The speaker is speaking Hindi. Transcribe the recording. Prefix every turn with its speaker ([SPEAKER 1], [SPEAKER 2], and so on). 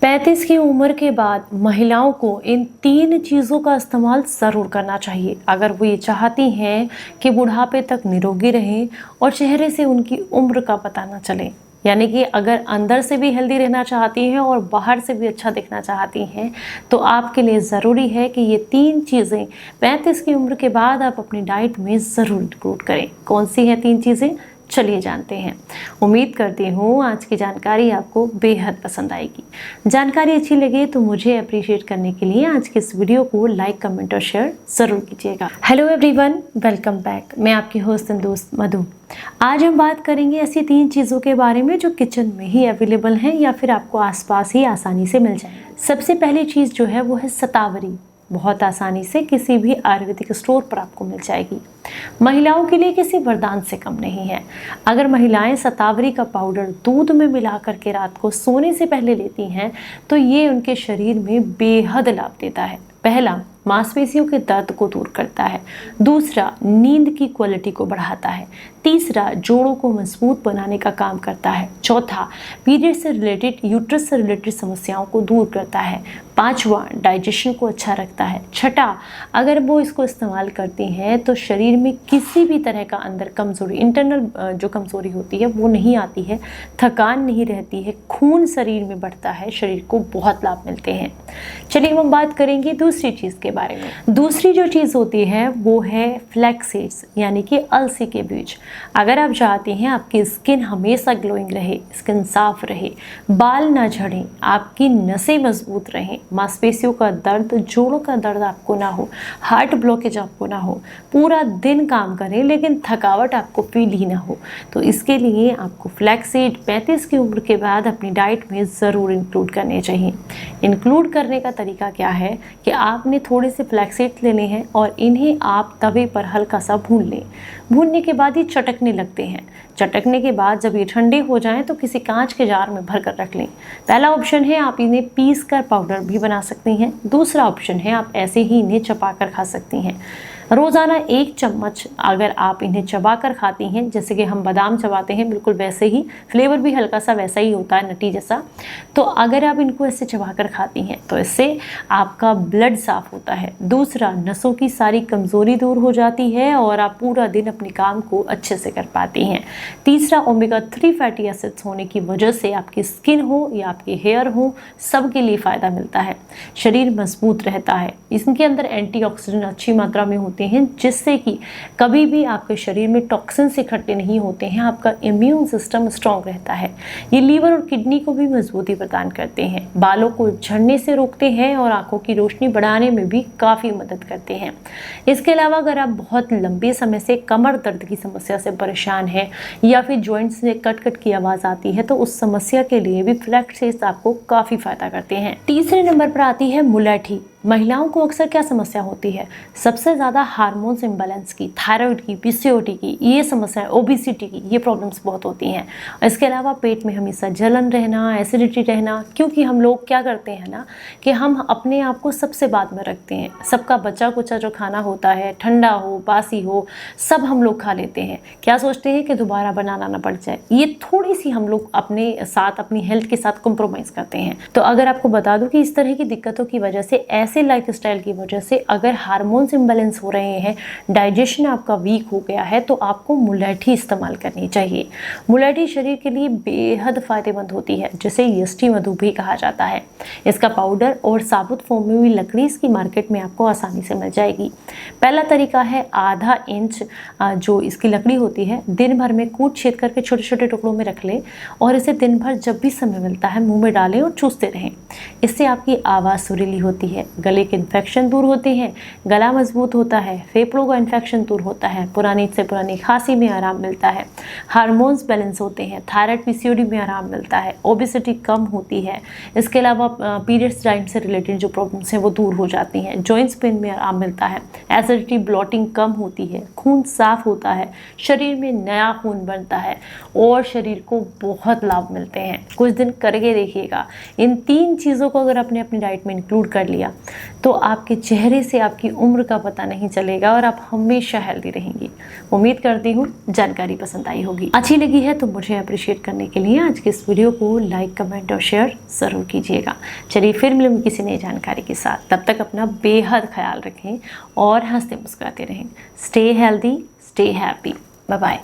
[SPEAKER 1] 35 की उम्र के बाद महिलाओं को इन 3 चीज़ों का इस्तेमाल ज़रूर करना चाहिए अगर वो ये चाहती हैं कि बुढ़ापे तक निरोगी रहें और चेहरे से उनकी उम्र का पता ना चले। यानी कि अगर अंदर से भी हेल्दी रहना चाहती हैं और बाहर से भी अच्छा दिखना चाहती हैं तो आपके लिए ज़रूरी है कि ये 3 चीज़ें 35 की उम्र के बाद आप अपनी डाइट में ज़रूर इंक्लूड करें। कौन सी हैं 3 चीज़ें, चलिए जानते हैं। उम्मीद करती हूँ आज की जानकारी आपको बेहद पसंद आएगी। जानकारी अच्छी लगे तो मुझे अप्रिशिएट करने के लिए आज के इस वीडियो को लाइक, कमेंट और शेयर ज़रूर कीजिएगा। Hello everyone, welcome back. मैं आपकी होस्ट एंड दोस्त मधु। आज हम बात करेंगे ऐसी 3 चीज़ों के बारे में जो किचन में ही अवेलेबल हैं या फिर आपको आसपास ही आसानी से मिल जाए। सबसे पहली चीज़ जो है वो है शतावरी। बहुत आसानी से किसी भी आयुर्वेदिक स्टोर पर आपको मिल जाएगी। महिलाओं के लिए किसी वरदान से कम नहीं है। अगर महिलाएं शतावरी का पाउडर दूध में मिला करके रात को सोने से पहले लेती हैं तो ये उनके शरीर में बेहद लाभ देता है। पहला, मांसपेशियों के दर्द को दूर करता है। दूसरा, नींद की क्वालिटी को बढ़ाता है। तीसरा, जोड़ों को मजबूत बनाने का काम करता है। चौथा, पीरियड से रिलेटेड, यूट्रस से रिलेटेड समस्याओं को दूर करता है। पांचवा, डाइजेशन को अच्छा रखता है। छठा, अगर वो इसको इस्तेमाल करती हैं तो शरीर में किसी भी तरह का अंदर कमजोरी, इंटरनल जो कमजोरी होती है वो नहीं आती है, थकान नहीं रहती है, खून शरीर में बढ़ता है, शरीर को बहुत लाभ मिलते हैं। चलिए हम बात करेंगे दूसरी चीज़ के बारे में। दूसरी जो चीज़ होती है वो है फ्लैक्स सीड्स यानी कि अलसी के बीज। अगर आप चाहते हैं आपकी स्किन हमेशा ग्लोइंग रहे, स्किन साफ रहे, बाल ना झड़ें, आपकी नसें मजबूत रहें, मांसपेशियों का दर्द, जोड़ों का दर्द आपको ना हो, हार्ट ब्लॉकेज आपको ना हो, पूरा दिन काम करें लेकिन थकावट आपको फील ही ना हो, तो इसके लिए आपको फ्लैक्स सीड 35 की उम्र के बाद अपनी डाइट में ज़रूर इंक्लूड करने चाहिए। इंक्लूड करने का तरीका क्या है कि आपने थोड़े से फ्लैक्स सीड लेने हैं और इन्हें आप तवे पर हल्का सा भून लें। भूनने के बाद ये चटकने लगते हैं। चटकने के बाद जब ये ठंडे हो जाएं तो किसी कांच के जार में भर कर रख लें। पहला ऑप्शन है आप इन्हें पीस कर पाउडर भी बना सकती हैं। दूसरा ऑप्शन है आप ऐसे ही इन्हें चबा कर खा सकती हैं। रोज़ाना 1 चम्मच अगर आप इन्हें चबा कर खाती हैं, जैसे कि हम बादाम चबाते हैं बिल्कुल वैसे ही, फ्लेवर भी हल्का सा वैसा ही होता है, नटी जैसा, तो अगर आप इनको ऐसे चबा कर खाती हैं तो इससे आपका ब्लड साफ होता है। दूसरा, नसों की सारी कमज़ोरी दूर हो जाती है और आप पूरा दिन अपने काम को अच्छे से कर पाती हैं। तीसरा, ओमेगा 3 फैटी एसिड्स होने की वजह से आपकी स्किन हो या आपके हेयर हो, सबके लिए फ़ायदा मिलता है। शरीर मजबूत रहता है। इसके अंदर एंटीऑक्सीडेंट अच्छी मात्रा में होते हैं जिससे कि कभी भी आपके शरीर में टॉक्सिन्स इकट्ठे नहीं होते हैं, आपका इम्यून सिस्टम स्ट्रॉन्ग रहता है। ये लीवर और किडनी को भी मजबूती प्रदान करते हैं, बालों को झड़ने से रोकते हैं और आंखों की रोशनी बढ़ाने में भी काफ़ी मदद करते हैं। इसके अलावा अगर आप बहुत लंबे समय से कमर दर्द की समस्या से परेशान हैं या फिर जॉइंट्स से कट कट की आवाज़ आती है तो उस समस्या के लिए भी फ्लैक्स सीड्स आपको काफ़ी फायदा करते हैं। तीसरे नंबर पर आती है मुलैठी। महिलाओं को अक्सर क्या समस्या होती है? सबसे ज़्यादा हार्मोन्स इम्बैलेंस की, थायराइड की, पीसीओडी की, ये समस्याएं, ओबेसिटी की, ये प्रॉब्लम्स बहुत होती हैं। इसके अलावा पेट में हमेशा जलन रहना, एसिडिटी रहना, क्योंकि हम लोग क्या करते हैं ना कि हम अपने आप को सबसे बाद में रखते हैं। सबका बचा कुचा जो खाना होता है, ठंडा हो, बासी हो, सब हम लोग खा लेते हैं। क्या सोचते हैं कि दोबारा बनाना ना पड़ जाए। ये थोड़ी सी हम लोग अपने साथ, अपनी हेल्थ के साथ कॉम्प्रोमाइज़ करते हैं। तो अगर आपको बता दूं कि इस तरह की दिक्कतों की वजह से, ऐसे लाइफस्टाइल की वजह से अगर हार्मोन्स इम्बैलेंस हो रहे हैं, डाइजेशन आपका वीक हो गया है, तो आपको मुलैठी इस्तेमाल करनी चाहिए। मुलैठी शरीर के लिए बेहद फायदेमंद होती है, जिसे यष्टि मधु भी कहा जाता है। इसका पाउडर और साबुत फॉर्म में भी लकड़ी इसकी मार्केट में आपको आसानी से मिल जाएगी। पहला तरीका है ½ इंच जो इसकी लकड़ी होती है, दिन भर में कूट छेद करके छोटे छोटे टुकड़ों में रख लें और इसे दिन भर जब भी समय मिलता है मुंह में डालें और चूसते रहें। इससे आपकी आवाज़ सुरीली होती है, गले के इन्फेक्शन दूर होते हैं, गला मजबूत होता है, फेफड़ों का इन्फेक्शन दूर होता है, पुरानी से पुरानी खांसी में आराम मिलता है, हार्मोन्स बैलेंस होते हैं, थायराइड पीसीओडी में आराम मिलता है, ओबेसिटी कम होती है। इसके अलावा पीरियड्स टाइम से रिलेटेड जो प्रॉब्लम्स हैं वो दूर हो जाती हैं, जॉइंट्स पेन में आराम मिलता है, एसिडिटी ब्लॉटिंग कम होती है, खून साफ होता है, शरीर में नया खून बनता है और शरीर को बहुत लाभ मिलते हैं। कुछ दिन करके देखिएगा। इन 3 चीज़ों को अगर आपने अपनी डाइट में इंक्लूड कर लिया तो आपके चेहरे से आपकी उम्र का पता नहीं चलेगा और आप हमेशा हेल्दी रहेंगी। उम्मीद करती हूँ जानकारी पसंद आई होगी। अच्छी लगी है तो मुझे अप्रिशिएट करने के लिए आज के इस वीडियो को लाइक, कमेंट और शेयर ज़रूर कीजिएगा। चलिए फिर मिलेंगे किसी नई जानकारी के साथ। तब तक अपना बेहद ख्याल रखें और हंसते मुस्कुराते रहें। Stay healthy, stay happy. Bye bye.